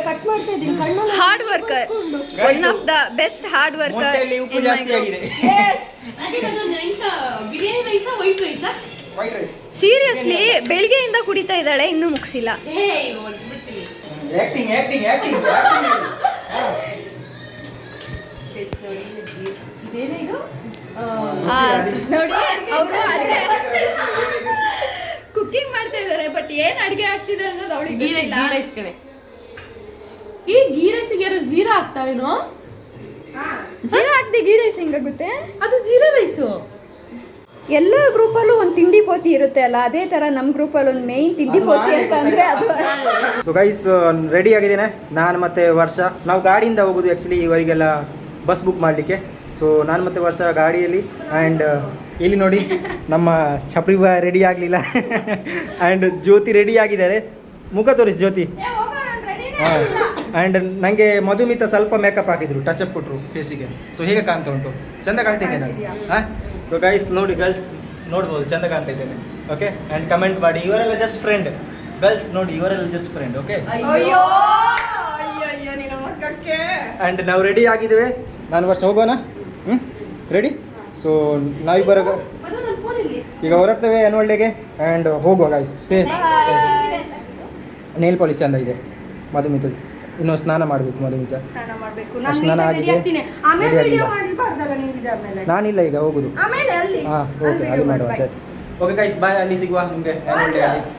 Cut ಮಾಡ್ತಾ ಇದ್ದೀನಿ ಕಣ್ಣು hard worker, one of the best hard worker. ಮೊಟ್ಟೆಯಲ್ಲಿ ಉಪ್ಪು ಜಾಸ್ತಿ ಆಗಿದೆ. ಬಿರಿಯಾನಿ ರೈಸಾ ವೈಟ್ ರೈಸಾ? White rice. ಸೀರಿಯಸ್ಲಿ ಬೆಳಿಗ್ಗೆಯಿಂದ ಕುಡಿತಾ ಇದ್ದಾಳೆ, ಇನ್ನೂ ಮುಗಿಸಿಲ್ಲ. ಆಕ್ಟಿಂಗ್ ಆಕ್ಟಿಂಗ್ ಆಕ್ಟಿಂಗ್ ಇದೇನೇ ಇದು? ನೋಡಿ ಅವರು ಅಡುಗೆ ಕುಕಿಂಗ್ ಮಾಡ್ತಾ ಇದ್ದಾರೆ, ಬಟ್ ಏನ್ ಅಡುಗೆ ಆಗ್ತಿದೆ ಅನ್ನೋದು ಅವಳಿಗೆ ಗೀ ರೈಸ್ ಕಣೆ. ಈ ಗೀ ರೈಸಿಗೆ ಯಾರು ಜೀರಾ ಹಾಕ್ತಾರೇನೋ? ಜೀರಾ ಹಾಕ್ದೆ ಗೀ ರೈಸ್ ಹೆಂಗಾಗುತ್ತೆ? ಅದು ಜೀರಾ ರೈಸು. ಎಲ್ಲ ಗ್ರೂಪಲ್ಲೂ ಒಂದು ತಿಂಡಿ ಪೋತಿ ಇರುತ್ತೆ ಅಲ್ಲ, ಅದೇ ತರ ನಮ್ಮ ಗ್ರೂಪಲ್ಲಿ ಒಂದು ಮೇಯ್ನ್ ತಿಂಡಿ ಪೋತಿ ಅಂತ ಅಂದ್ರೆ ಅದು. ಸೊ ಗೈಸ್ ರೆಡಿ ಆಗಿದ್ದೇನೆ ನಾನು ಮತ್ತೆ ವರ್ಷ. ನಾವು ಗಾಡಿಯಿಂದ ಹೋಗೋದು ಆ್ಯಕ್ಚುಲಿ ಇವರಿಗೆಲ್ಲ ಬಸ್ ಬುಕ್ ಮಾಡಲಿಕ್ಕೆ. ಸೊ ನಾನು ಮತ್ತೆ ವರ್ಷ ಗಾಡಿಯಲ್ಲಿ. ಆ್ಯಂಡ್ ಇಲ್ಲಿ ನೋಡಿ ನಮ್ಮ ಚಪ್ರಿ ರೆಡಿ ಆಗಲಿಲ್ಲ. ಆ್ಯಂಡ್ ಜ್ಯೋತಿ ರೆಡಿ ಆಗಿದ್ದಾರೆ. ಮುಖ ತೋರಿಸಿ ಜ್ಯೋತಿ. ಹಾಂ. ಆ್ಯಂಡ್ ನನಗೆ ಮಧುಮಿತ ಸ್ವಲ್ಪ ಮೇಕಪ್ ಹಾಕಿದ್ರು, ಟಚಪ್ ಕೊಟ್ಟರು ಫೇಸಿಗೆ. ಸೊ ಹೇಗೆ ಕಾಣ್ತಾ ಉಂಟು? ಚೆಂದ ಕಾಣ್ತಿದ್ದೆ ನಾನು. ಹಾಂ. ಸೊ ಗೈಸ್ ನೋಡಿ, ಗರ್ಲ್ಸ್ ನೋಡ್ಬೋದು ಚೆಂದ ಕಾಣ್ತಾ ಇದ್ದೇನೆ. ಓಕೆ. ಆ್ಯಂಡ್ ಕಮೆಂಟ್ ಮಾಡಿ. ಇವರೆಲ್ಲ ಜಸ್ಟ್ ಫ್ರೆಂಡ್. ಗರ್ಲ್ಸ್ ನೋಡಿ, ಇವರೆಲ್ಲ ಜಸ್ಟ್ ಫ್ರೆಂಡ್. ಓಕೆ. ಆ್ಯಂಡ್ ನಾವು ರೆಡಿ ಆಗಿದ್ದೇವೆ. ನಾನು ವರ್ಷ ಹೋಗೋಣ. ರೆಡಿ. ಸೊ ನಾವಿಬ್ಬರ ಈಗ ಹೊರಡ್ತೇವೆ ಆ್ಯನ್ಯುವಲ್ ಡೇಗೆ. ಆ್ಯಂಡ್ ಹೋಗುವ ಗೈಸ್. ನೇಲ್ ಪಾಲಿಶ್ ಚಂದ ಇದೆ ಮಧುಮಿತ. ಇನ್ನೂ ಸ್ನಾನ ಮಾಡಬೇಕು ಮಧುಮಿತ. ಸ್ನಾನ ಆಗಿದೆ, ರೆಡಿ ಆಗಿಲ್ಲ. ನಾನಿಲ್ಲ ಈಗ ಹೋಗುದು. ಹಾಂ ಓಕೆ, ಅದು ಮಾಡುವ ಸರಿ. ಓಕೆ ಗೈಸ್ ಬಾಯ್, ಅಲ್ಲಿ ಸಿಗುವ ನಿಮಗೆ ಆ್ಯನ್ಯುವಲ್ ಡೇ ಅಲ್ಲಿ.